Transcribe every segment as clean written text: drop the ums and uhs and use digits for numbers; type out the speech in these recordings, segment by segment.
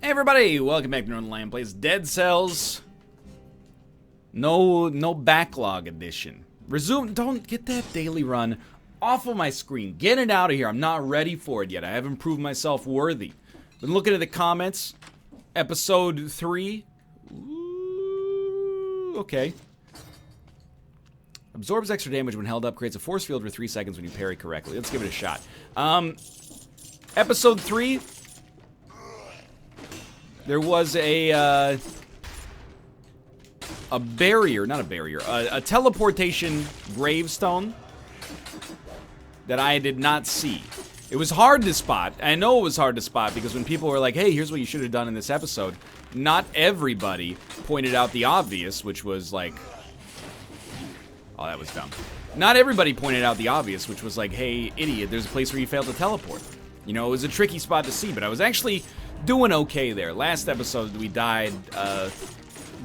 Hey everybody, welcome back to Northernlion Plays Dead Cells. No backlog edition. Resume, don't get that daily run off of my screen. Get it out of here. I'm not ready for it yet. I haven't proved myself worthy. Been looking at the comments. Episode 3. Ooh, okay. Absorbs extra damage when held up. Creates a force field for 3 seconds when you parry correctly. Let's give it a shot. Episode 3. There was a barrier, not a barrier, a teleportation gravestone that I did not see. It was hard to spot. I know it was hard to spot because when people were like, hey, here's what you should have done in this episode, not everybody pointed out the obvious, which was like, oh, that was dumb. Not everybody pointed out the obvious, which was like, hey, idiot, there's a place where you failed to teleport. You know, it was a tricky spot to see, but I was actually doing okay there. Last episode, we died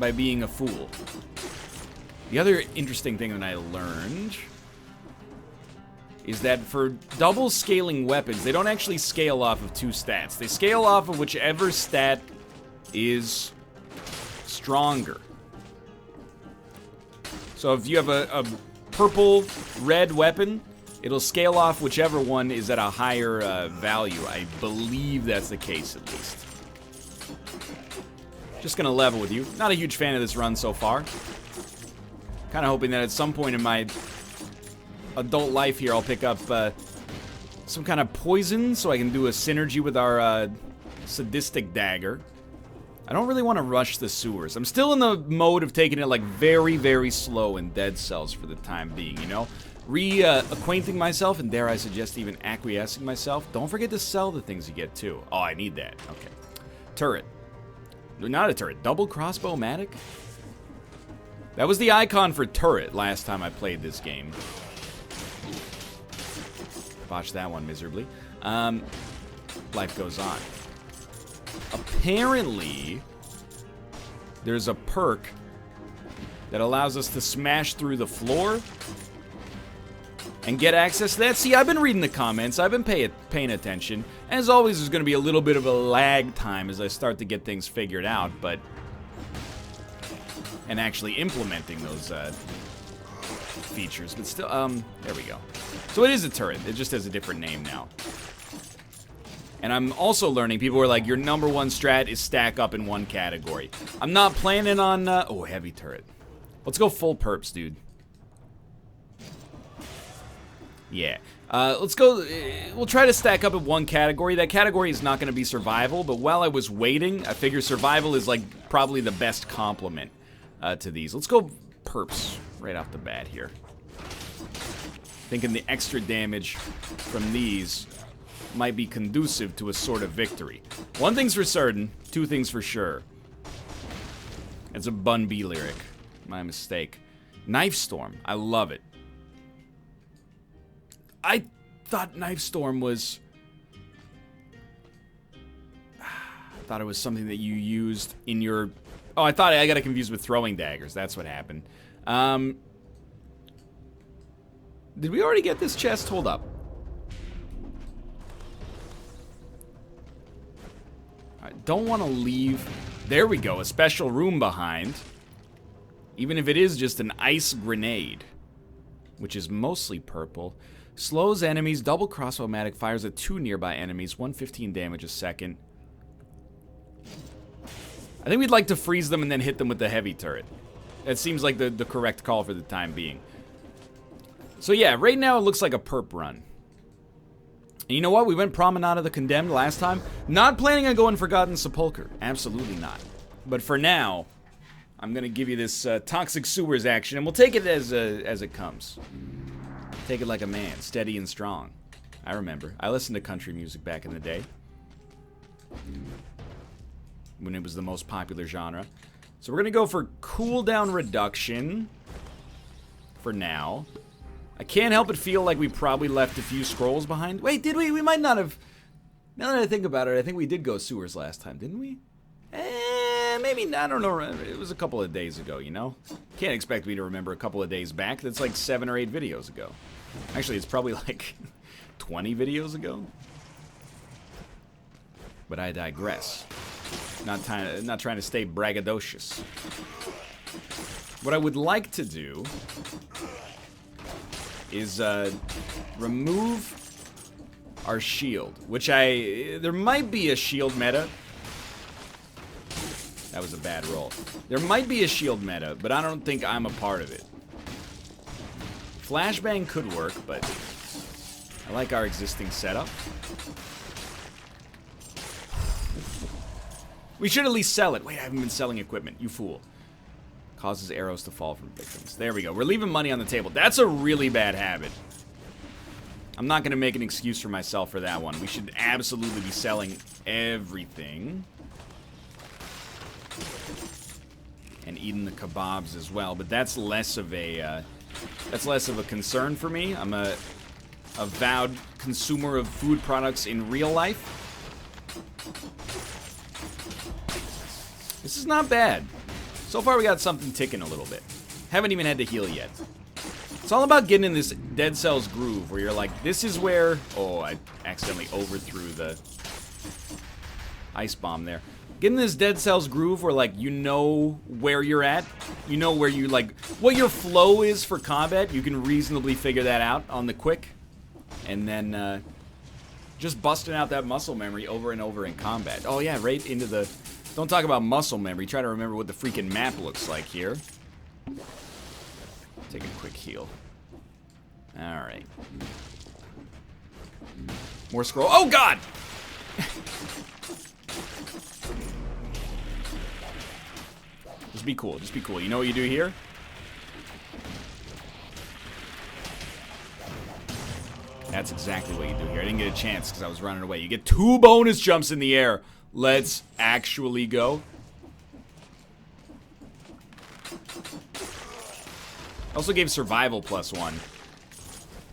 by being a fool. The other interesting thing that I learned is that for double scaling weapons, they don't actually scale off of 2 stats. They scale off of whichever stat is stronger. So if you have a purple-red weapon, it'll scale off whichever one is at a higher value. I believe that's the case, at least. Just gonna level with you. Not a huge fan of this run so far. Kinda hoping that at some point in my adult life here, I'll pick up some kind of poison so I can do a synergy with our sadistic dagger. I don't really want to rush the sewers. I'm still in the mode of taking it like very, very slow in Dead Cells for the time being, you know? Acquainting myself, and dare I suggest even acquiescing myself. Don't forget to sell the things you get, too. Oh, I need that. Okay. Turret. Not a turret. Double crossbow-matic? That was the icon for turret last time I played this game. Botched that one miserably. Life goes on. Apparently, there's a perk that allows us to smash through the floor and get access to that. See, I've been reading the comments. I've been paying attention. As always, there's going to be a little bit of a lag time as I start to get things figured out, but... and actually implementing those features. But still, there we go. So it is a turret. It just has a different name now. And I'm also learning, people were like, your number 1 strat is stack up in one category. I'm not planning on, oh, heavy turret. Let's go full perps, dude. Yeah. Let's go, we'll try to stack up in one category. That category is not going to be survival, but while I was waiting, I figure survival is like probably the best complement to these. Let's go perps right off the bat here. Thinking the extra damage from these might be conducive to a sort of victory. One thing's for certain, 2 things for sure. It's a Bun B lyric. My mistake. Knife Storm. I love it. I thought Knife Storm was... I thought it was something that you used in your... Oh, I thought I got it confused with throwing daggers. That's what happened. Did we already get this chest? Hold up. I don't want to leave... There we go, a special room behind. Even if it is just an ice grenade, which is mostly purple. Slows enemies, double crossbow-matic, fires at 2 nearby enemies, 115 damage a second. I think we'd like to freeze them and then hit them with the heavy turret. That seems like the correct call for the time being. So yeah, right now it looks like a perp run. And you know what? We went Promenade of the Condemned last time. Not planning on going Forgotten Sepulchre. Absolutely not. But for now, I'm going to give you this Toxic Sewers action, and we'll take it as it comes. Take it like a man, steady and strong. I remember. I listened to country music back in the day. When it was the most popular genre. So we're going to go for cooldown reduction. For now. I can't help but feel like we probably left a few scrolls behind. Wait, did we? We might not have. Now that I think about it, I think we did go sewers last time, didn't we? Maybe not. I don't know. It was a couple of days ago, you know? Can't expect me to remember a couple of days back. That's like 7 or 8 videos ago. Actually, it's probably like 20 videos ago. But I digress. Not trying to stay braggadocious. What I would like to do is remove our shield, which there might be a shield meta. That was a bad roll. There might be a shield meta, but I don't think I'm a part of it. Flashbang could work, but I like our existing setup. We should at least sell it. Wait, I haven't been selling equipment. You fool. Causes arrows to fall from victims. There we go. We're leaving money on the table. That's a really bad habit. I'm not going to make an excuse for myself for that one. We should absolutely be selling everything. And eating the kebabs as well. But that's less of a concern for me. I'm a avowed consumer of food products in real life. This is not bad. So far, we got something ticking a little bit. Haven't even had to heal yet. It's all about getting in this Dead Cells groove where you're like, this is where... Oh, I accidentally overthrew the ice bomb there. Getting this Dead Cells groove where, like, you know where you're at. You know where you, like, what your flow is for combat. You can reasonably figure that out on the quick. And then, just busting out that muscle memory over and over in combat. Oh, yeah, right into the... Don't talk about muscle memory. Try to remember what the freaking map looks like here. Take a quick heal. Alright. More scroll. Oh, God! Just be cool. Just be cool. You know what you do here? That's exactly what you do here. I didn't get a chance because I was running away. You get 2 bonus jumps in the air. Let's actually go. Also gave survival +1.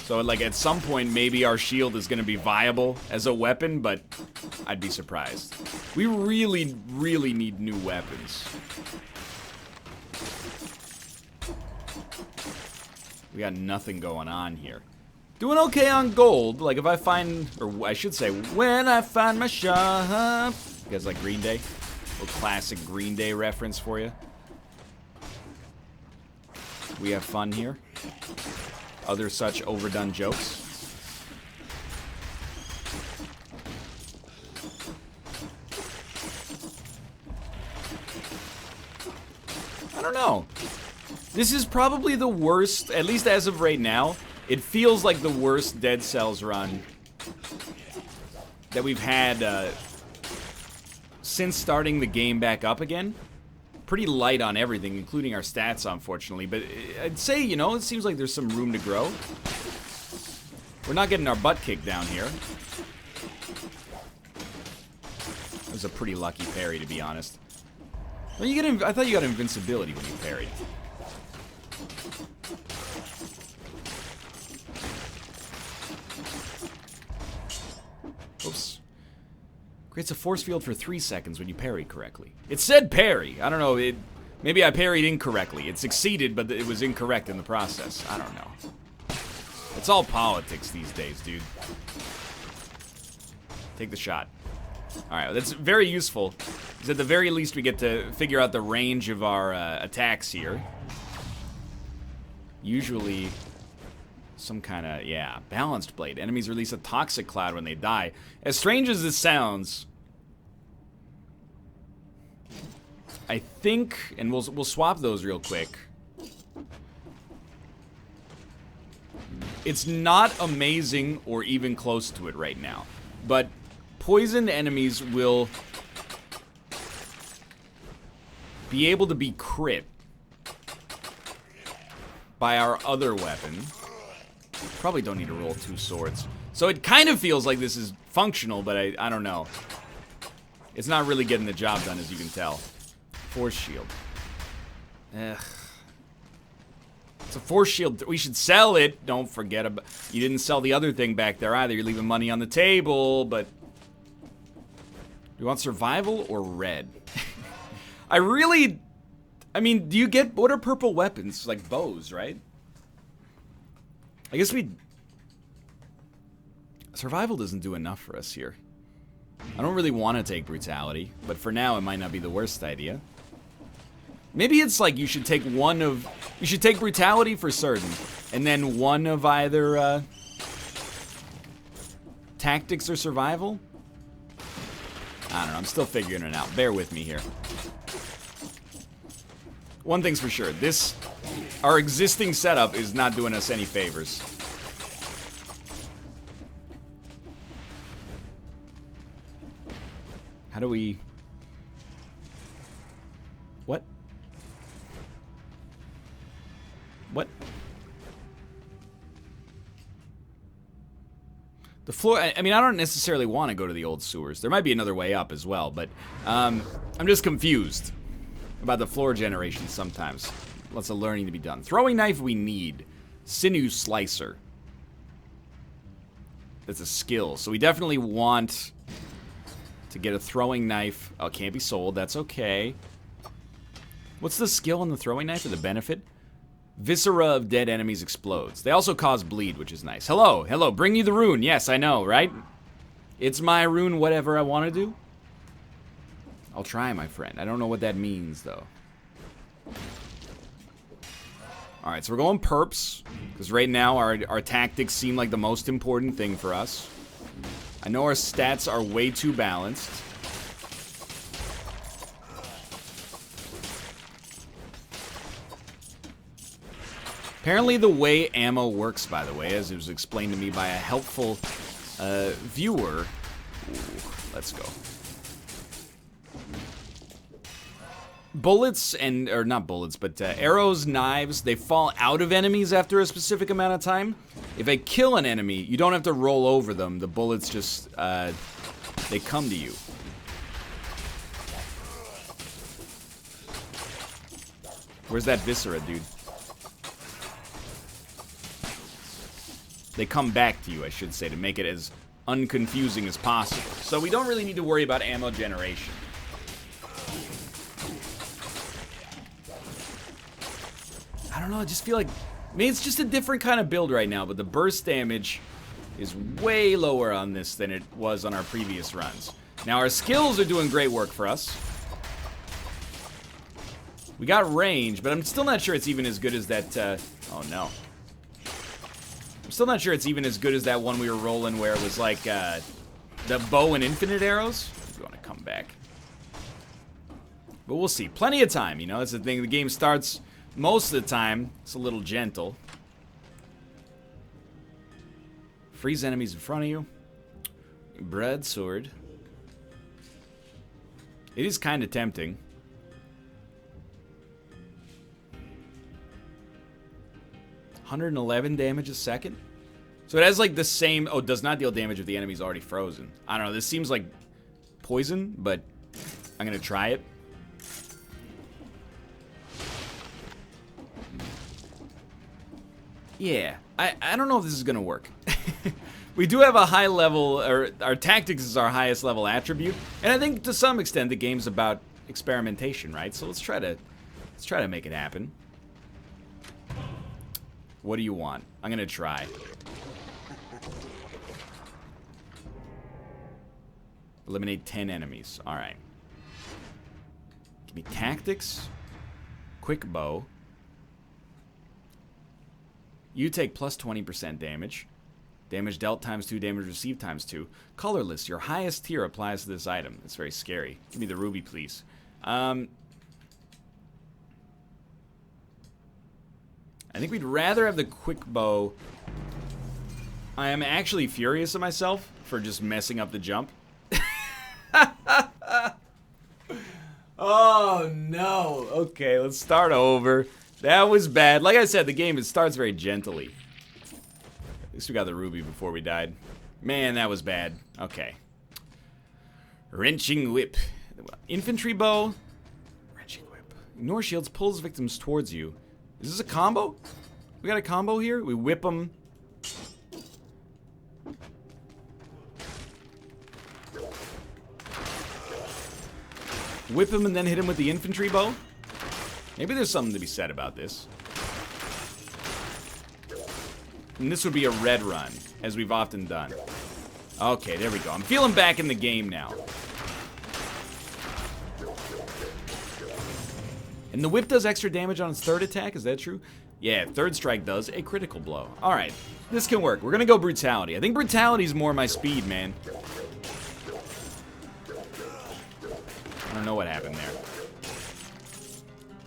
So, like, at some point, maybe our shield is going to be viable as a weapon, but I'd be surprised. We really, really need new weapons. We got nothing going on here. Doing okay on gold. Like, if I find, or I should say, when I find my shop. You guys like Green Day? A little classic Green Day reference for you. We have fun here. Other such overdone jokes. I don't know. This is probably the worst, at least as of right now. It feels like the worst Dead Cells run that we've had since starting the game back up again. Pretty light on everything, including our stats, unfortunately. But I'd say, you know, it seems like there's some room to grow. We're not getting our butt kicked down here. That was a pretty lucky parry, to be honest. Well, I thought you got invincibility when you parried. Oops. Creates a force field for 3 seconds when you parry correctly. It said parry. I don't know. Maybe I parried incorrectly. It succeeded, but it was incorrect in the process. I don't know. It's all politics these days, dude. Take the shot. Alright, that's very useful. Because at the very least, we get to figure out the range of our attacks here. Usually... some kind of, yeah, balanced blade. Enemies release a toxic cloud when they die. As strange as this sounds, I think, and we'll swap those real quick. It's not amazing or even close to it right now, but poisoned enemies will be able to be crit by our other weapon. Probably don't need to roll 2 swords. So it kind of feels like this is functional, but I don't know. It's not really getting the job done, as you can tell. Force shield. Ugh. It's a force shield. We should sell it. Don't forget about... You didn't sell the other thing back there either. You're leaving money on the table, but... Do you want survival or red? I mean, do you get... What are purple weapons? Like bows, right? I guess survival doesn't do enough for us here. I don't really want to take brutality, but for now it might not be the worst idea. Maybe it's like you should take you should take brutality for certain, and then one of either tactics or survival? I don't know, I'm still figuring it out. Bear with me here. One thing's for sure, our existing setup is not doing us any favors. How do we... What? What? The floor... I mean, I don't necessarily want to go to the old sewers. There might be another way up as well, but I'm just confused about the floor generation sometimes. Lots of learning to be done. Throwing knife we need. Sinew slicer. That's a skill. So we definitely want to get a throwing knife. Oh, it can't be sold. That's okay. What's the skill on the throwing knife or the benefit? Viscera of dead enemies explodes. They also cause bleed, which is nice. Hello, hello. Bring you the rune. Yes, I know, right? It's my rune, whatever I want to do. I'll try, my friend. I don't know what that means, though. Alright, so we're going perps, because right now our tactics seem like the most important thing for us. I know our stats are way too balanced. Apparently the way ammo works, by the way, as it was explained to me by a helpful viewer. Ooh, let's go. Bullets or not bullets, but arrows, knives, they fall out of enemies after a specific amount of time. If I kill an enemy, you don't have to roll over them. The bullets just, they come to you. Where's that viscera, dude? They come back to you, I should say, to make it as unconfusing as possible. So we don't really need to worry about ammo generation. I don't know, I just feel like... I mean, it's just a different kind of build right now, but the burst damage is way lower on this than it was on our previous runs. Now, our skills are doing great work for us. We got range, but I'm still not sure it's even as good as that, oh no. I'm still not sure it's even as good as that one we were rolling where it was like, the bow and infinite arrows. If you want to come back. But we'll see. Plenty of time, you know, that's the thing. The game starts... Most of the time, it's a little gentle. Freeze enemies in front of you. Broadsword. It is kind of tempting. $111 damage a second? So it has like the same... Oh, it does not deal damage if the enemy's already frozen. I don't know, this seems like poison, but I'm gonna try it. Yeah, I don't know if this is gonna work. We do have a high level, or our tactics is our highest level attribute, and I think to some extent the game's about experimentation, right? So let's try to make it happen. What do you want? I'm gonna try. Eliminate 10 enemies. All right. Give me tactics, quick bow. You take plus 20% damage. Damage dealt times 2, damage received times 2. Colorless, your highest tier applies to this item. It's very scary. Give me the ruby, please. I think we'd rather have the quick bow. I am actually furious at myself for just messing up the jump. Oh, no. Okay, let's start over. That was bad. Like I said, the game, it starts very gently. At least we got the ruby before we died. Man, that was bad. Okay. Wrenching whip. Infantry bow. Wrenching whip. Ignore shields, pulls victims towards you. Is this a combo? We got a combo here? We whip them. Whip him and then hit him with the infantry bow? Maybe there's something to be said about this. And this would be a red run, as we've often done. Okay, there we go. I'm feeling back in the game now. And the whip does extra damage on its third attack, is that true? Yeah, third strike does a critical blow. Alright, this can work. We're gonna go brutality. I think brutality's more my speed, man. I don't know what happened there.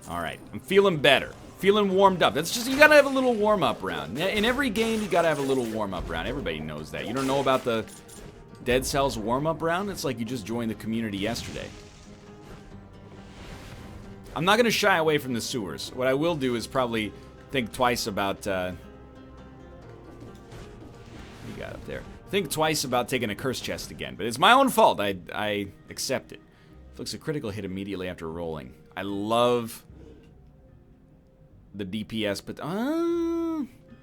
Alright, I'm feeling better. Feeling warmed up. That's just, you gotta have a little warm-up round. In every game, you gotta have a little warm-up round. Everybody knows that. You don't know about the Dead Cells warm-up round? It's like you just joined the community yesterday. I'm not gonna shy away from the sewers. What I will do is probably think twice about, what do you got up there? Think twice about taking a curse chest again, but it's my own fault. I accept it. Inflicts a critical hit immediately after rolling. I love the DPS, but,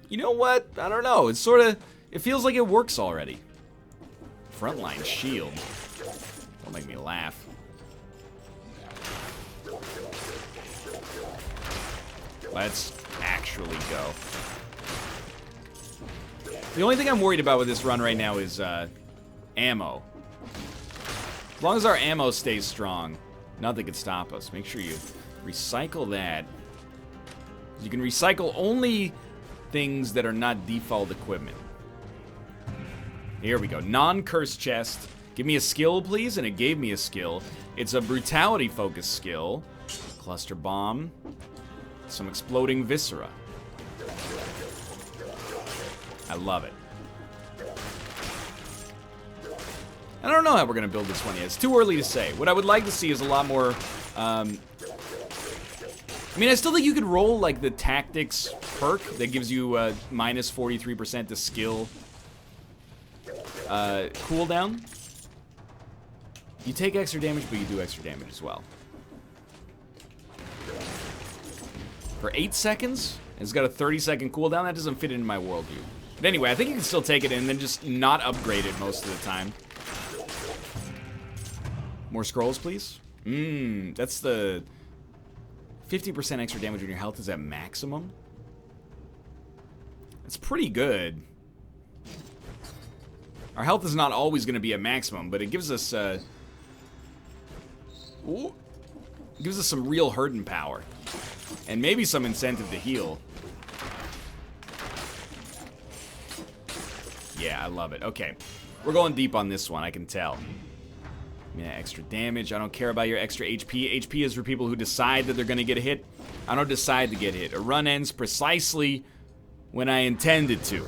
you know what? I don't know. It's sort of, it feels like it works already. Frontline shield. Don't make me laugh. Let's actually go. The only thing I'm worried about with this run right now is ammo. As long as our ammo stays strong, nothing can stop us. Make sure you recycle that. You can recycle only things that are not default equipment. Here we go. Non-curse chest. Give me a skill, please. And it gave me a skill. It's a brutality-focused skill. Cluster bomb. Some exploding viscera. I love it. I don't know how we're going to build this one yet. It's too early to say. What I would like to see is a lot more... I mean, I still think you could roll, like, the tactics perk that gives you minus 43% to skill cooldown. You take extra damage, but you do extra damage as well. For 8 seconds? It's got a 30-second cooldown? That doesn't fit into my worldview. But anyway, I think you can still take it and then just not upgrade it most of the time. More scrolls, please? That's the... 50% extra damage when your health is at maximum? That's pretty good. Our health is not always going to be at maximum, but it gives us, ooh, it gives us some real hurting power. And maybe some incentive to heal. Yeah, I love it. Okay. We're going deep on this one, I can tell. Yeah, extra damage. I don't care about your extra HP. HP is for people who decide that they're going to get a hit. I don't decide to get hit. A run ends precisely when I intended to.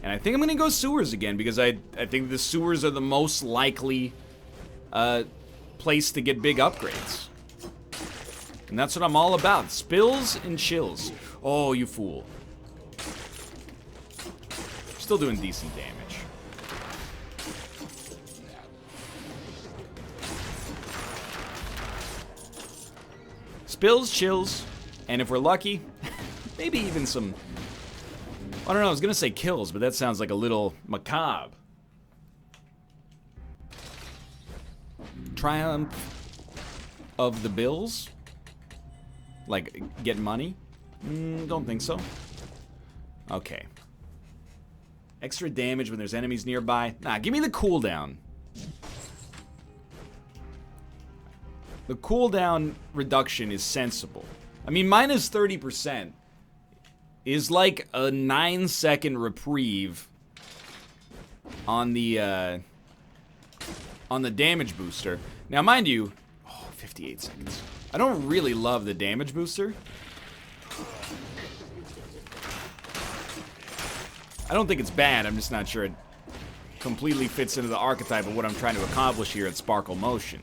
And I think I'm going to go sewers again because I think the sewers are the most likely place to get big upgrades. And that's what I'm all about. Spills and chills. Oh, you fool. Still doing decent damage. Spills, chills, and if we're lucky, maybe even some... I don't know, I was gonna say kills, but that sounds like a little macabre. Triumph of the bills? Like, get money? Don't think so. Okay. Extra damage when there's enemies nearby? Nah, give me the cooldown. The cooldown reduction is sensible. I mean, minus 30% is like a 9-second reprieve on the damage booster. Now, mind you, 58 seconds. I don't really love the damage booster. I don't think it's bad, I'm just not sure it completely fits into the archetype of what I'm trying to accomplish here at Sparkle Motion.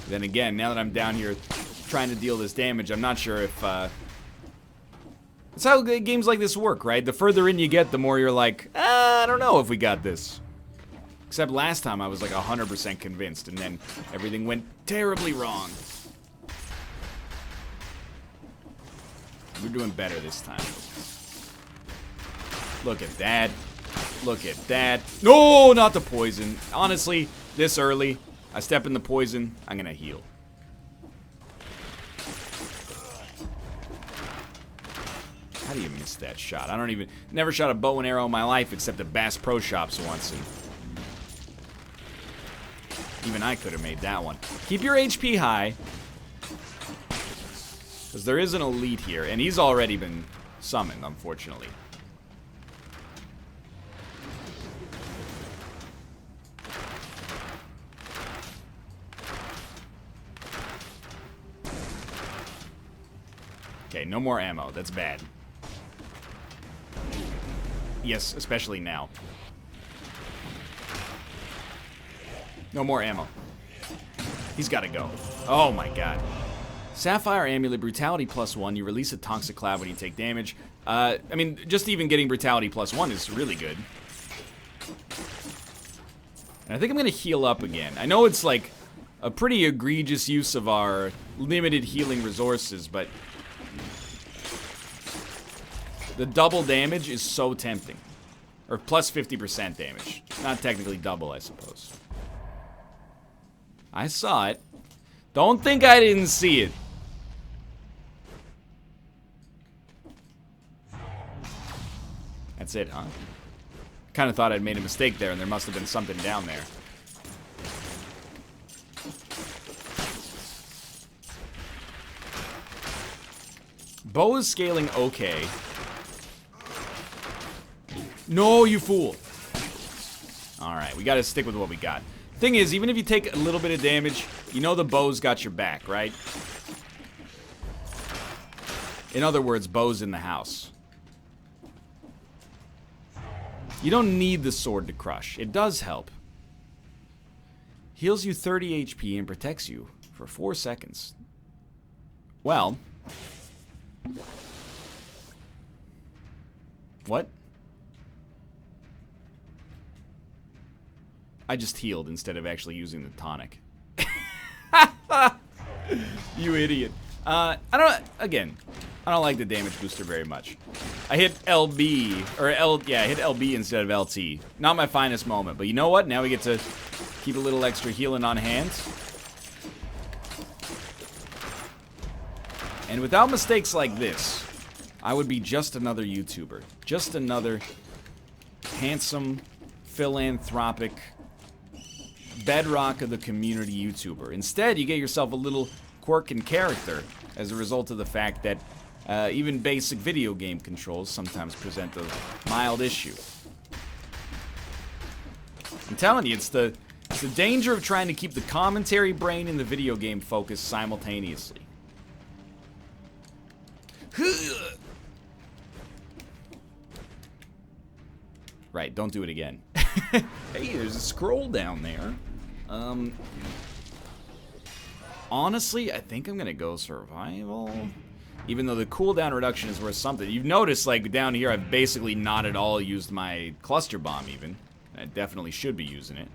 Then again, now that I'm down here trying to deal this damage, I'm not sure if, That's how games like this work, right? The further in you get, the more you're like, I don't know if we got this. Except last time I was like 100% convinced, and then everything went terribly wrong. We're doing better this time. Look at that. Look at that. No, not the poison. Honestly, this early, I step in the poison, I'm gonna heal. How do you miss that shot? I don't even... Never shot a bow and arrow in my life except at Bass Pro Shops once. And even I could have made that one. Keep your HP high. Because there is an elite here. And he's already been summoned, unfortunately. Okay, no more ammo. That's bad. Yes, especially now. No more ammo. He's got to go. Oh my god. Sapphire Amulet, Brutality +1. You release a Toxic Cloud when you take damage. I mean, just even getting Brutality +1 is really good. And I think I'm going to heal up again. I know it's like a pretty egregious use of our limited healing resources, but the double damage is so tempting. Or plus 50% damage. Not technically double, I suppose. I saw it. Don't think I didn't see it. That's it, huh? Kind of thought I'd made a mistake there, and there must have been something down there. Bow is scaling okay. No, you fool. Alright, we gotta stick with what we got. Thing is, even if you take a little bit of damage, you know the bow's got your back, right? In other words, bow's in the house. You don't need the sword to crush. It does help. Heals you 30 HP and protects you for 4 seconds. Well. What? I just healed instead of actually using the tonic. You idiot. I don't like the damage booster very much. I hit LB, I hit LB instead of LT. Not my finest moment, but you know what? Now we get to keep a little extra healing on hand. And without mistakes like this, I would be just another YouTuber. Just another handsome, philanthropic, bedrock of the community YouTuber. Instead, you get yourself a little quirk and character as a result of the fact that even basic video game controls sometimes present a mild issue. I'm telling you, it's the danger of trying to keep the commentary brain and the video game focus simultaneously. Right, don't do it again. Hey, there's a scroll down there. Honestly, I think I'm gonna go survival. Even though the cooldown reduction is worth something. You've noticed, like, down here, I've basically not at all used my cluster bomb, even. I definitely should be using it.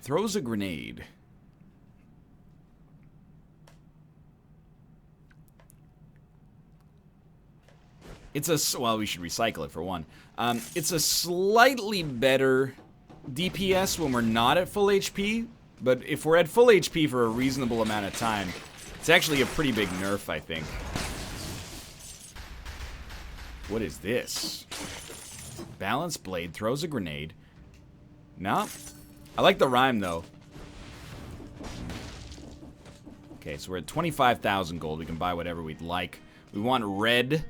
Throws a grenade. Well, we should recycle it for one. It's a slightly better DPS when we're not at full HP, but if we're at full HP for a reasonable amount of time, it's actually a pretty big nerf, I think. What is this? Balance blade throws a grenade. Nah. I like the rhyme, though. Okay, so we're at 25,000 gold. We can buy whatever we'd like. We want red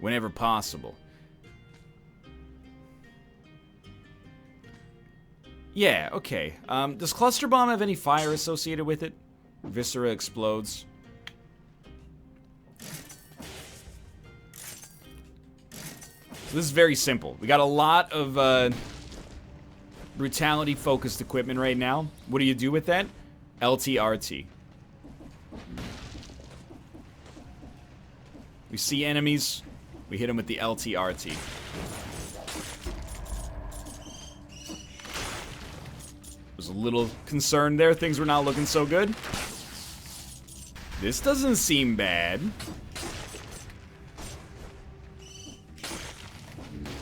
whenever possible. Yeah, okay. Does Cluster Bomb have any fire associated with it? Viscera explodes. So this is very simple. We got a lot of brutality-focused equipment right now. What do you do with that? LT-RT. We see enemies, we hit them with the LT-RT. Was a little concerned there. Things were not looking so good. This doesn't seem bad.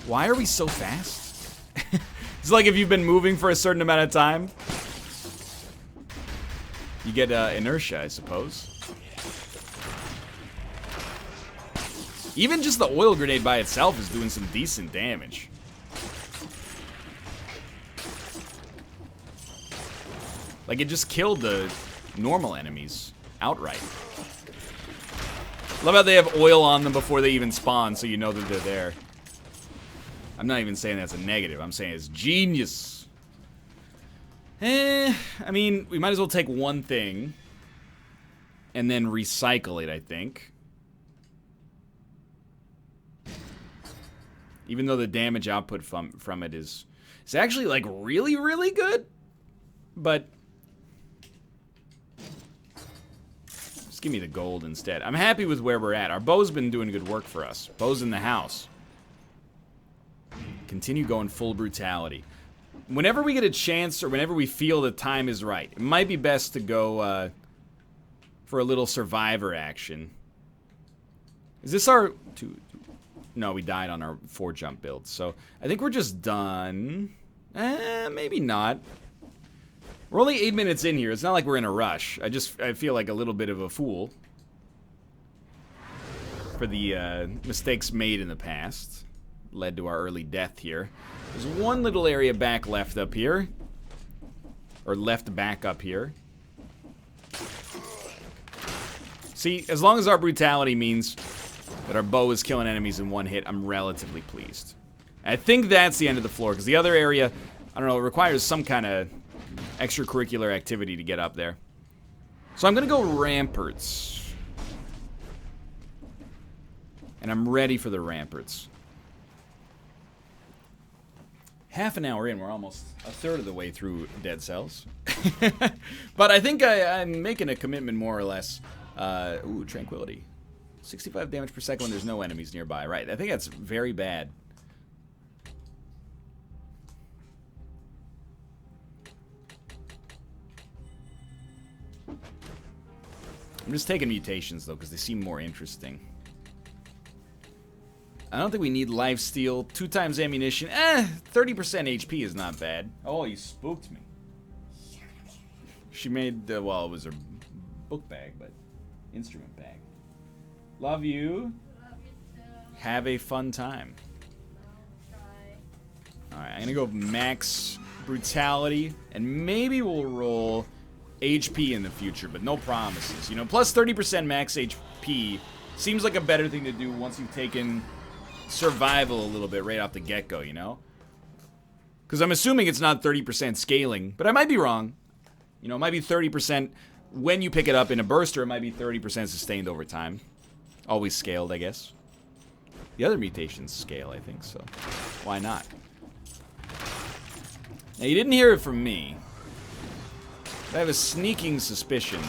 Why are we so fast? It's like if you've been moving for a certain amount of time, you get inertia, I suppose. Even just the oil grenade by itself is doing some decent damage. Like, it just killed the normal enemies outright. Love how they have oil on them before they even spawn, so you know that they're there. I'm not even saying that's a negative. I'm saying it's genius. I mean, we might as well take one thing and then recycle it, I think. Even though the damage output from it is actually, like, really, really good. But just give me the gold instead. I'm happy with where we're at. Our bow's been doing good work for us. Bow's in the house. Continue going full brutality. Whenever we get a chance or whenever we feel the time is right, it might be best to go for a little survivor action. Is this our... No, we died on our 4-jump build, so I think we're just done. Maybe not. We're only 8 minutes in here. It's not like we're in a rush. I feel like a little bit of a fool for the mistakes made in the past. Led to our early death here. There's one little area back left up here. Or left back up here. See, as long as our brutality means that our bow is killing enemies in one hit, I'm relatively pleased. I think that's the end of the floor, because the other area, I don't know, it requires some kind of extracurricular activity to get up there. So I'm going to go Ramparts. And I'm ready for the Ramparts. Half an hour in, we're almost a third of the way through Dead Cells. But I think I'm making a commitment more or less. Ooh, Tranquility. 65 damage per second when there's no enemies nearby. Right, I think that's very bad. I'm just taking mutations, though, because they seem more interesting. I don't think we need lifesteal. 2 times ammunition. 30% HP is not bad. Oh, you spooked me. She made, well, it was her book bag, but instrument bag. Love you. Love you too. Have a fun time. Alright, I'm gonna go max brutality, and maybe we'll roll HP in the future, but no promises. You know, plus 30% max HP seems like a better thing to do once you've taken survival a little bit right off the get-go, you know? Because I'm assuming it's not 30% scaling, but I might be wrong. You know, it might be 30% when you pick it up in a burst, or it might be 30% sustained over time. Always scaled, I guess. The other mutations scale, I think, so why not? Now, you didn't hear it from me. I have a sneaking suspicion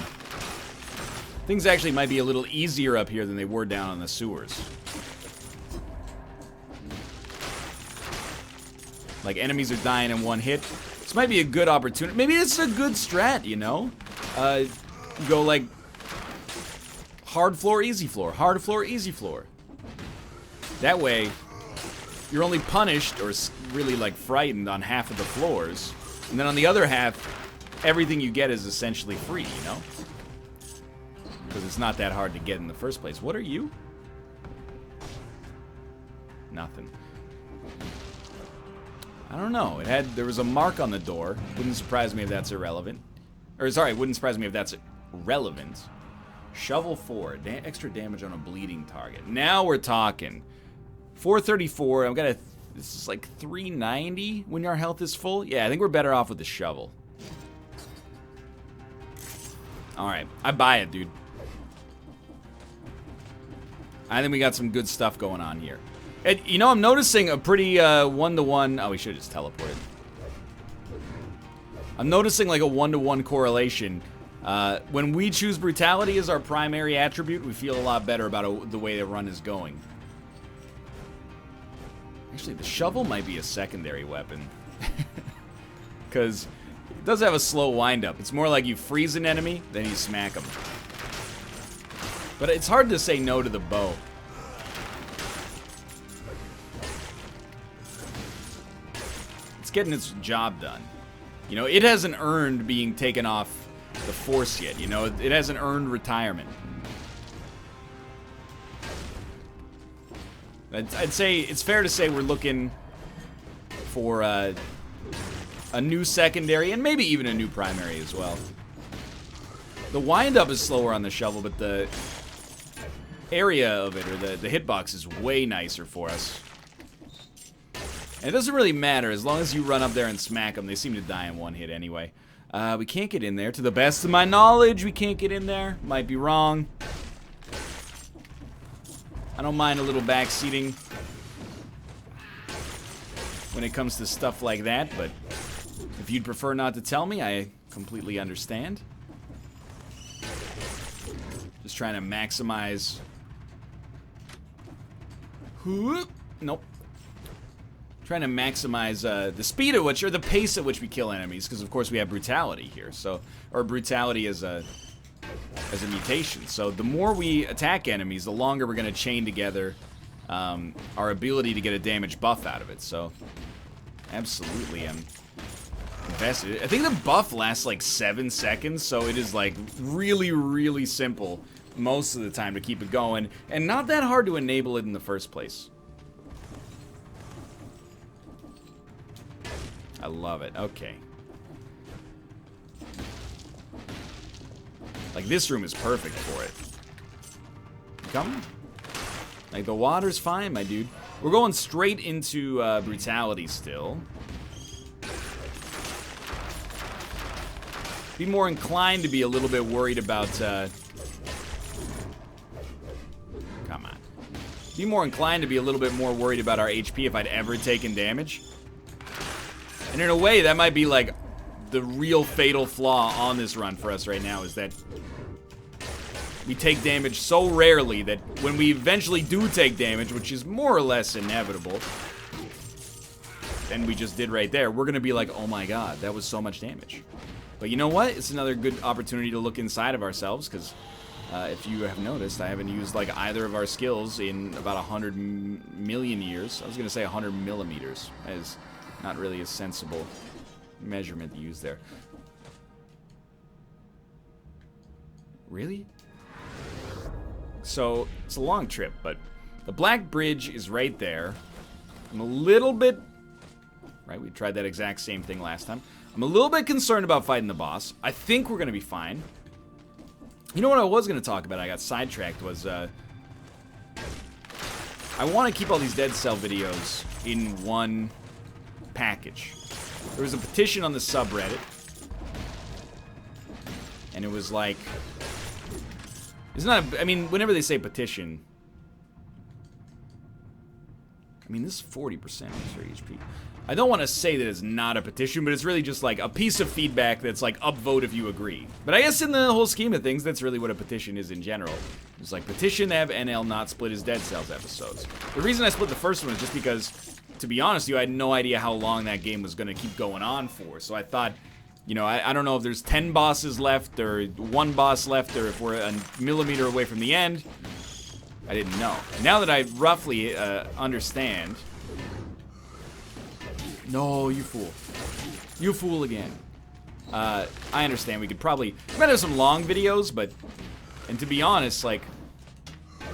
things actually might be a little easier up here than they were down on the sewers. Like, enemies are dying in one hit. This might be a good opportunity. Maybe it's a good strat, you know? Go like hard floor, easy floor. Hard floor, easy floor. That way, you're only punished or really like frightened on half of the floors. And then on the other half, everything you get is essentially free, you know? Because it's not that hard to get in the first place. What are you? Nothing. I don't know. There was a mark on the door. Wouldn't surprise me if that's irrelevant. Or, sorry, wouldn't surprise me if that's relevant. Shovel 4. Extra damage on a bleeding target. Now we're talking. 434. I've got a... This is like 390 when your health is full. Yeah, I think we're better off with the shovel. Alright. I buy it, dude. I think we got some good stuff going on here. And, you know, I'm noticing a pretty one-to-one... Oh, we should have just teleported. I'm noticing like a one-to-one correlation. When we choose brutality as our primary attribute, we feel a lot better about the way the run is going. Actually, the shovel might be a secondary weapon. Because it does have a slow wind-up. It's more like you freeze an enemy, then you smack them. But it's hard to say no to the bow. It's getting its job done. You know, it hasn't earned being taken off the force yet. You know, it hasn't earned retirement. I'd say it's fair to say we're looking for a new secondary and maybe even a new primary as well. The wind-up is slower on the shovel, but the area of it, or the hitbox, is way nicer for us. And it doesn't really matter. As long as you run up there and smack them, they seem to die in one hit anyway. We can't get in there. To the best of my knowledge, we can't get in there. Might be wrong. I don't mind a little backseating when it comes to stuff like that, but if you'd prefer not to tell me, I completely understand. Just trying to maximize... Nope. Trying to maximize the speed at which, or the pace at which we kill enemies, because of course we have brutality here. So, or brutality as a mutation. So the more we attack enemies, the longer we're going to chain together our ability to get a damage buff out of it. So, absolutely, I'm invested. I think the buff lasts like 7 seconds, so it is like really, really simple most of the time to keep it going, and not that hard to enable it in the first place. I love it. Okay. Like, this room is perfect for it. Come. Like, the water's fine, my dude. We're going straight into brutality still. Be more inclined to be a little bit worried about... Come on. Be more inclined to be a little bit more worried about our HP if I'd ever taken damage. And in a way, that might be like the real fatal flaw on this run for us right now, is that we take damage so rarely that when we eventually do take damage, which is more or less inevitable, and we just did right there, we're gonna be like, oh my god, that was so much damage. But you know what? It's another good opportunity to look inside of ourselves, because if you have noticed, I haven't used like either of our skills in about 100 million years. I was gonna say 100 millimeters. That is not really a sensible measurement to use there. Really? So, it's a long trip, but the Black Bridge is right there. I'm a little bit... Right, we tried that exact same thing last time. I'm a little bit concerned about fighting the boss. I think we're going to be fine. You know what I was going to talk about, I got sidetracked, was... I want to keep all these Dead Cell videos in one package. There was a petition on the subreddit, and it was like... It's not, I mean, whenever they say petition, I mean, this is 40% for HP. I don't want to say that it's not a petition, but it's really just like a piece of feedback that's like upvote if you agree. But I guess in the whole scheme of things, that's really what a petition is in general. It's like, petition to have NL not split his Dead Cells episodes. The reason I split the first one is just because, to be honest with you, I had no idea how long that game was going to keep going on for. So I thought, you know, I don't know if there's 10 bosses left or 1 boss left or if we're a millimeter away from the end. I didn't know. Now that I roughly understand... No, you fool. You fool again. I understand we could probably... We might have some long videos, but... And to be honest, like...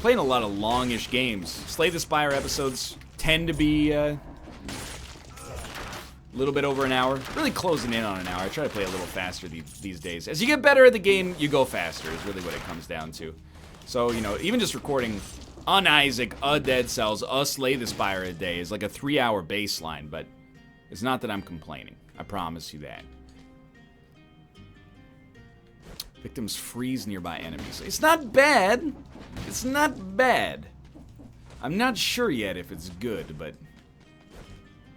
Playing a lot of longish games. Slay the Spire episodes tend to be... a little bit over an hour. Really closing in on an hour. I try to play a little faster these days. As you get better at the game, you go faster is really what it comes down to. So, you know, even just recording an Isaac, a Dead Cells, a Slay the Spire a day is like a 3-hour baseline, but it's not that I'm complaining. I promise you that. Victims freeze nearby enemies. It's not bad. It's not bad. I'm not sure yet if it's good, but...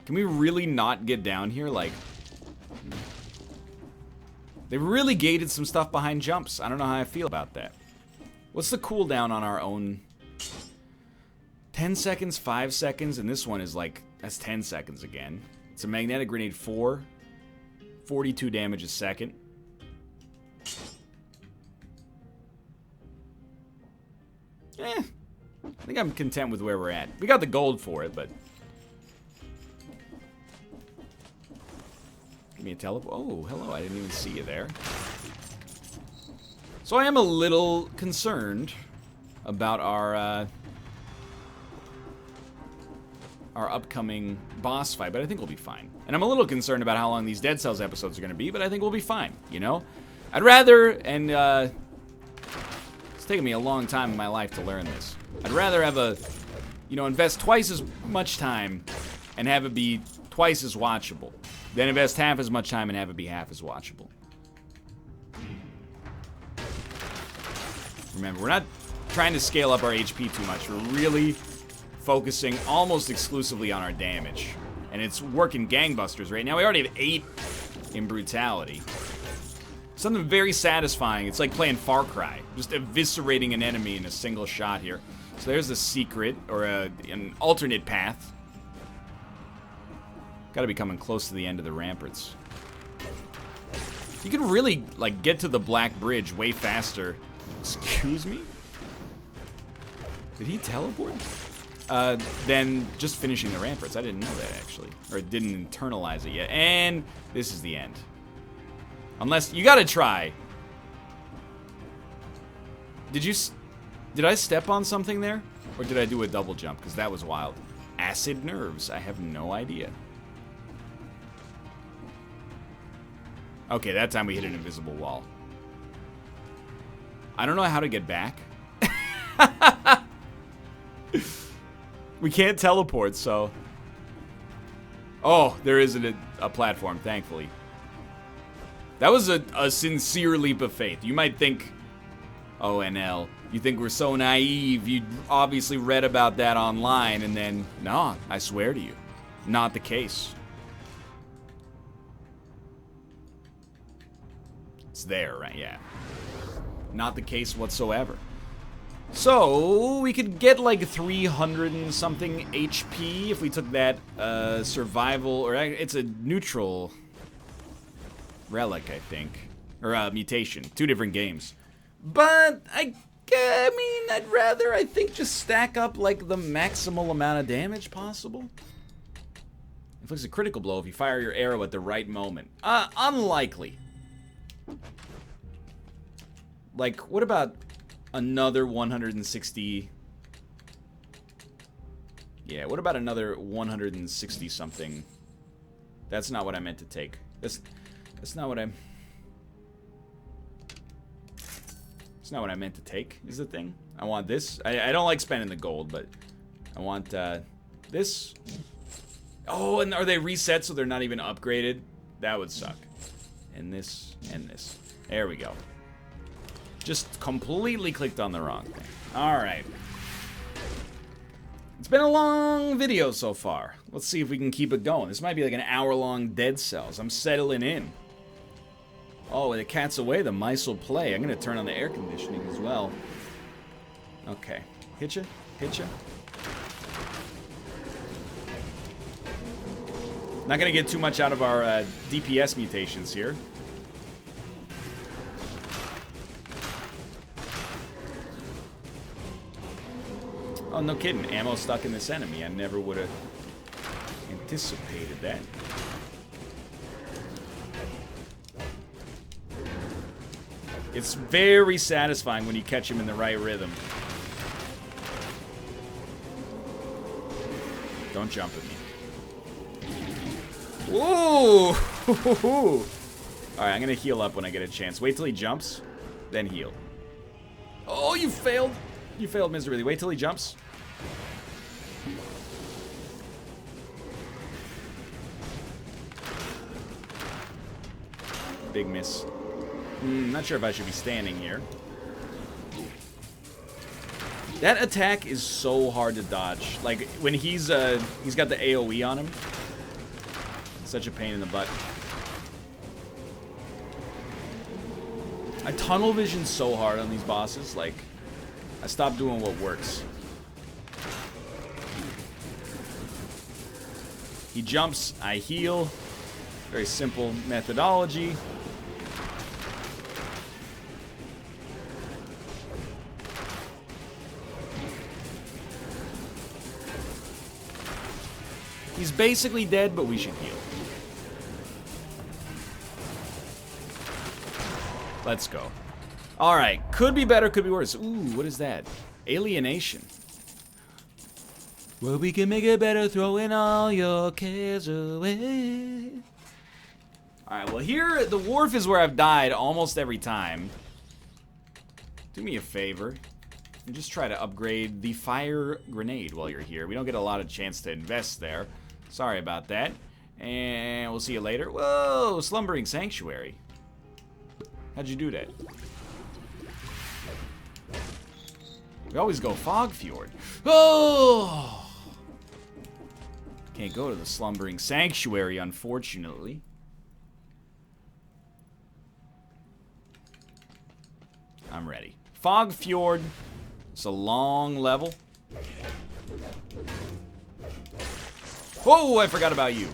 Can we really not get down here? Like, they really gated some stuff behind jumps. I don't know how I feel about that. What's the cooldown on our own? 10 seconds, 5 seconds, and this one is like, that's 10 seconds again. It's a magnetic grenade 4. 42 damage a second. I think I'm content with where we're at. We got the gold for it, but... Give me a teleport. Oh, hello. I didn't even see you there. So I am a little concerned about our our upcoming boss fight, but I think we'll be fine. And I'm a little concerned about how long these Dead Cells episodes are going to be, but I think we'll be fine, you know? I'd rather, and it's taken me a long time in my life to learn this. I'd rather have invest twice as much time and have it be twice as watchable than invest half as much time and have it be half as watchable. Remember, we're not trying to scale up our HP too much. We're really focusing almost exclusively on our damage. And it's working gangbusters right now. We already have 8 in brutality. Something very satisfying. It's like playing Far Cry. Just eviscerating an enemy in a single shot here. So there's a secret, or an alternate path. Gotta be coming close to the end of the Ramparts. You can really, like, get to the Black Bridge way faster. Excuse me? Did he teleport? Then just finishing the Ramparts. I didn't know that, actually. Or it didn't internalize it yet. And this is the end. Unless, you gotta try. Did I step on something there? Or did I do a double jump? Because that was wild. Acid nerves. I have no idea. Okay, that time we hit an invisible wall. I don't know how to get back. We can't teleport, so... Oh, there isn't a platform, thankfully. That was a sincere leap of faith. You might think... Oh, NL, you think we're so naive. You obviously read about that online, and then... Nah, I swear to you. Not the case. It's there, right? Yeah. Not the case whatsoever. So, we could get like 300 and something HP if we took that survival, or it's a neutral relic, I think. Or mutation. 2 different games. But, I mean, I'd rather, I think, just stack up like the maximal amount of damage possible. Inflicts a critical blow if you fire your arrow at the right moment. Unlikely. Like, what about another 160? Yeah, what about another 160 something? That's not what I meant to take. That's not what It's not what I meant to take, is the thing. I want this. I don't like spending the gold, but I want this. Oh, and are they reset so they're not even upgraded? That would suck. And this, and this. There we go. Just completely clicked on the wrong thing. Alright. It's been a long video so far. Let's see if we can keep it going. This might be like an hour-long Dead Cells. I'm settling in. Oh, when the cat's away, the mice will play. I'm going to turn on the air conditioning as well. Okay. Hit ya? Hit ya? Not going to get too much out of our DPS mutations here. Oh, no kidding. Ammo stuck in this enemy. I never would have anticipated that. It's very satisfying when you catch him in the right rhythm. Don't jump at me. Whoa! Alright, I'm gonna heal up when I get a chance. Wait till he jumps, then heal. Oh, you failed! You failed miserably. Wait till he jumps. Big miss. Not sure if I should be standing here. That attack is so hard to dodge. Like, when he's got the AoE on him. Such a pain in the butt. I tunnel vision so hard on these bosses. Like, I stopped doing what works. He jumps, I heal. Very simple methodology. He's basically dead, but we should heal. Let's go. Alright, could be better, could be worse. Ooh, what is that? Alienation. Well, we can make it better throwing all your cares away. Alright, well here, the wharf is where I've died almost every time. Do me a favor. And just try to upgrade the fire grenade while you're here. We don't get a lot of chance to invest there. Sorry about that. And we'll see you later. Whoa, Slumbering Sanctuary. How'd you do that? We always go Fog Fjord. Oh! Can't go to the Slumbering Sanctuary, unfortunately. I'm ready. Fog Fjord. It's a long level. Oh, I forgot about you.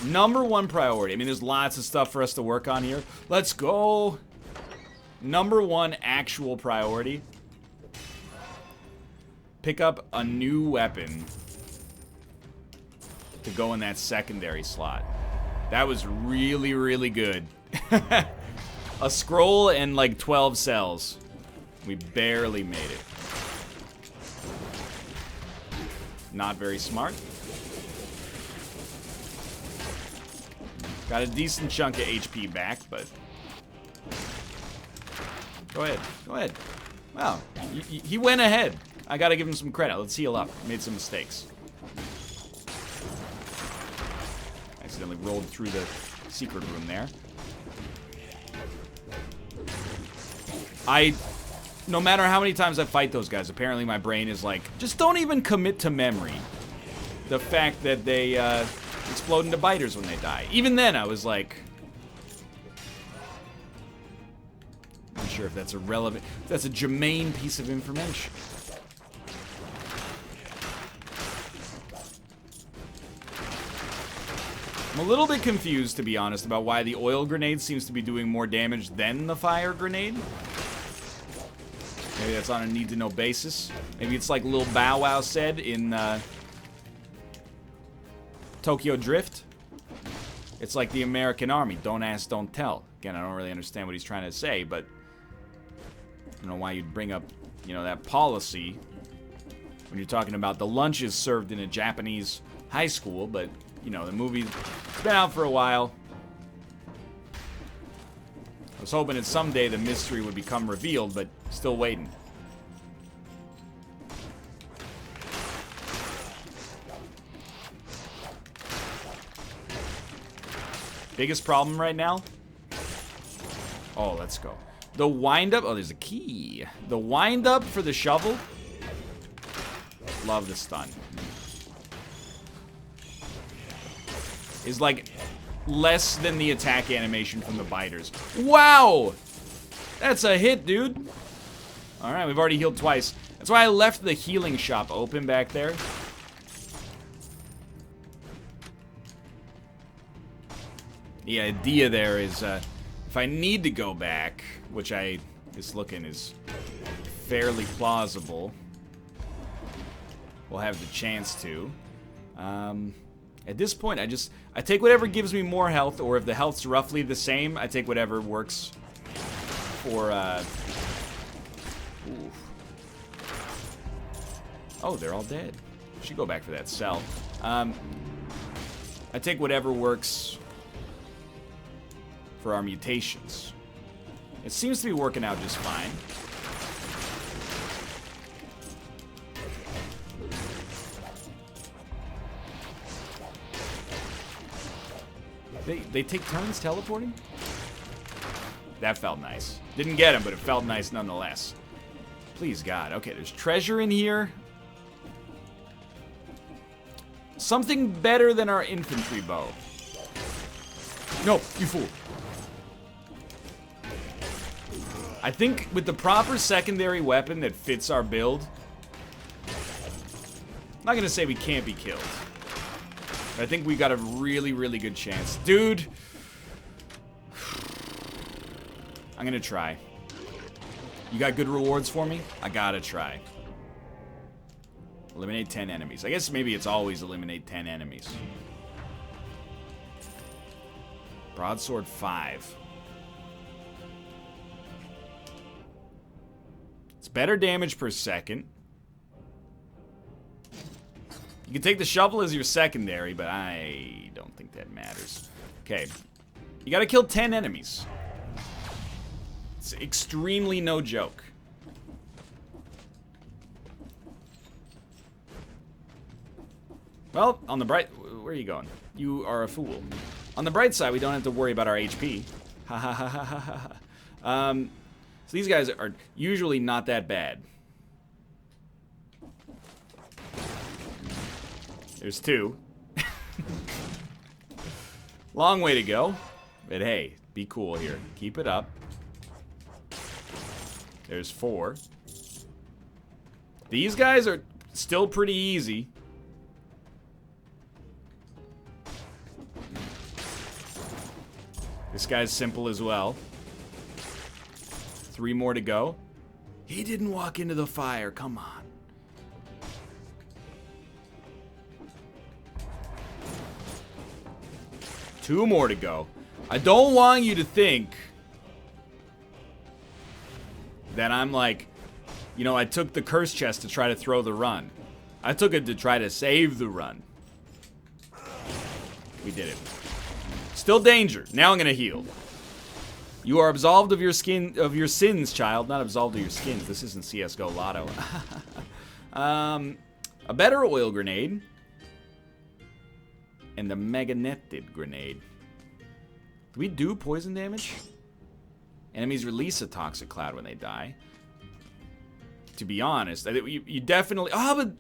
Number one priority. I mean, there's lots of stuff for us to work on here. Let's go. Number one actual priority. Pick up a new weapon to go in that secondary slot. That was really, really good. A scroll and like 12 cells. We barely made it. Not very smart. Got a decent chunk of HP back, but... Go ahead. Go ahead. Wow. He went ahead. I gotta give him some credit. Let's heal up. Made some mistakes. Accidentally rolled through the secret room there. No matter how many times I fight those guys, apparently my brain is like, just don't even commit to memory the fact that they explode into biters when they die. Even then, I was like, not sure if that's a relevant, if that's a germane piece of information. I'm a little bit confused, to be honest, about why the oil grenade seems to be doing more damage than the fire grenade. Maybe that's on a need-to-know basis. Maybe it's like Lil Bow Wow said in Tokyo Drift. It's like the American Army. Don't ask, don't tell. Again, I don't really understand what he's trying to say, but I don't know why you'd bring up, you know, that policy when you're talking about the lunches served in a Japanese high school, but, you know, the movie's been out for a while. I was hoping that someday the mystery would become revealed, but still waiting. Biggest problem right now? Oh, let's go. The wind-up... Oh, there's a key. The wind-up for the shovel. Love the stun. Is like less than the attack animation from the biters. Wow! That's a hit, dude. Alright, we've already healed twice. That's why I left the healing shop open back there. The idea there is, if I need to go back, which this looking is fairly plausible, we'll have the chance to. At this point, I take whatever gives me more health, or if the health's roughly the same, I take whatever works for, oof. Oh, they're all dead. Should go back for that cell. I take whatever works for our mutations. It seems to be working out just fine. They take turns teleporting? That felt nice. Didn't get him, but it felt nice nonetheless. Please, God. Okay, there's treasure in here. Something better than our infantry bow. No, you fool. I think with the proper secondary weapon that fits our build, I'm not gonna say we can't be killed. I think we got a really, really good chance. Dude! I'm gonna try. You got good rewards for me? I gotta try. Eliminate 10 enemies. I guess maybe it's always eliminate 10 enemies. Broadsword 5. It's better damage per second. You can take the shovel as your secondary, but I don't think that matters. Okay. You gotta kill 10 enemies. It's extremely no joke. Well, on the bright... Where are you going? You are a fool. On the bright side, we don't have to worry about our HP. Ha ha ha ha ha ha. So these guys are usually not that bad. There's 2. Long way to go. But hey, be cool here. Keep it up. There's 4. These guys are still pretty easy. This guy's simple as well. 3 more to go. He didn't walk into the fire. Come on. Two more to go. I don't want you to think that I'm like, you know, I took the curse chest to try to throw the run. I took it to try to save the run. We did it. Still danger. Now I'm gonna heal. You are absolved of your sins, child. Not absolved of your skins. This isn't CS:GO Lotto. A better oil grenade. And the mega-netted grenade. Do we do poison damage? Enemies release a toxic cloud when they die. To be honest, you definitely... Oh, but...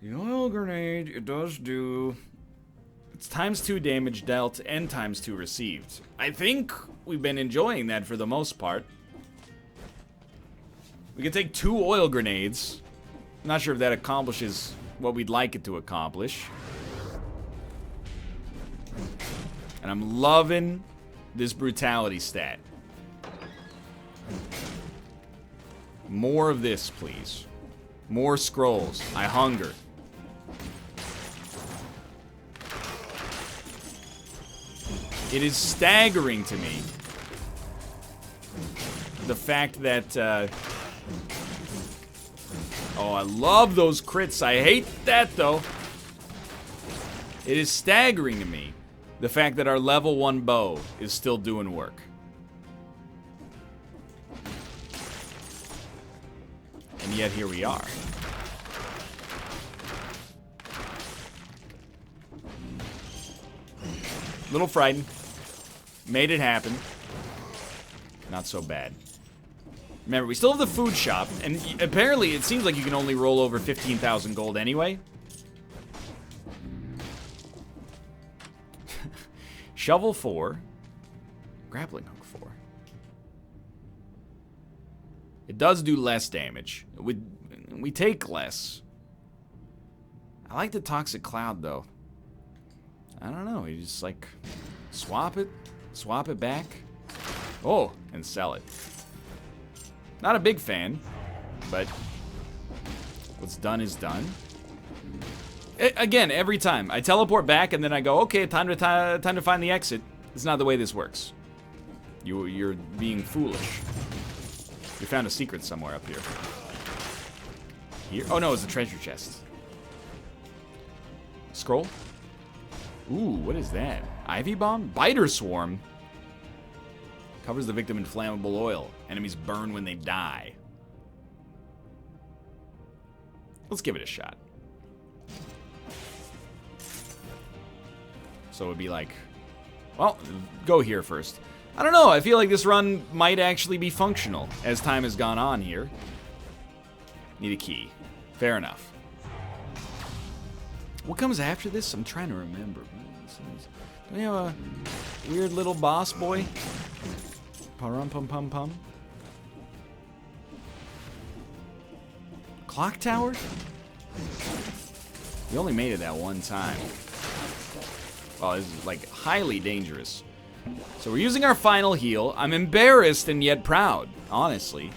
The oil grenade, it does do... It's ×2 damage dealt and ×2 received. I think we've been enjoying that for the most part. We can take 2 oil grenades. I'm not sure if that accomplishes what we'd like it to accomplish. And I'm loving this brutality stat. More of this, please. More scrolls. I hunger. It is staggering to me the fact that, oh, I love those crits. I hate that, though. It is staggering to me the fact that our level 1 bow is still doing work. And yet here we are. Little frightened. Made it happen. Not so bad. Remember, we still have the food shop, and apparently it seems like you can only roll over 15,000 gold anyway. Shovel 4. Grappling hook 4. It does do less damage. We take less. I like the toxic cloud, though. I don't know. You just, like, swap it back. Oh, and sell it. Not a big fan, but what's done is done. Again, every time I teleport back and then I go, okay, time to find the exit. It's not the way this works. You're being foolish. We found a secret somewhere up here. Here? Oh no, it's a treasure chest. Scroll. Ooh, what is that? Ivy bomb? Biter swarm. Covers the victim in flammable oil. Enemies burn when they die. Let's give it a shot. So it would be like, well, go here first. I don't know, I feel like this run might actually be functional as time has gone on here. Need a key. Fair enough. What comes after this? I'm trying to remember. Do we have a weird little boss boy? Pum-pum-pum-pum. Clock tower? We only made it that one time. Oh, this is like highly dangerous. So we're using our final heal. I'm embarrassed and yet proud, honestly.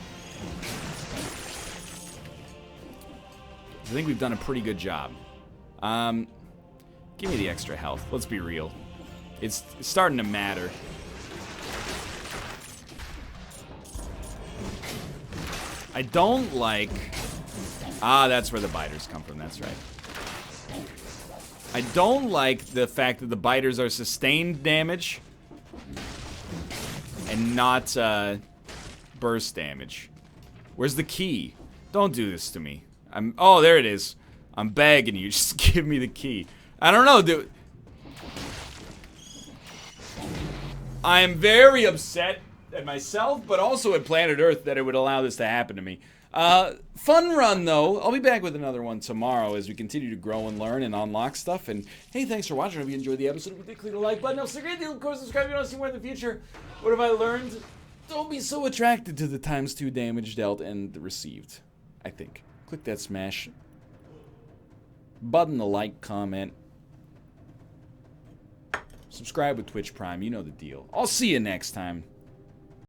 I think we've done a pretty good job. Give me the extra health. Let's be real. It's starting to matter. I don't like... Ah, that's where the biters come from, that's right. I don't like the fact that the biters are sustained damage and not burst damage. Where's the key? Don't do this to me. Oh, there it is. I'm begging you, just give me the key. I don't know, dude. I am very upset at myself, but also at planet Earth that it would allow this to happen to me. Fun run, though. I'll be back with another one tomorrow as we continue to grow and learn and unlock stuff. And, hey, thanks for watching. I hope you enjoyed the episode. If you did, click the like button. Also, great deal, of course, subscribe if you want to see more in the future. What have I learned? Don't be so attracted to the ×2 damage dealt and received, I think. Click that smash button, the like, comment. Subscribe with Twitch Prime. You know the deal. I'll see you next time.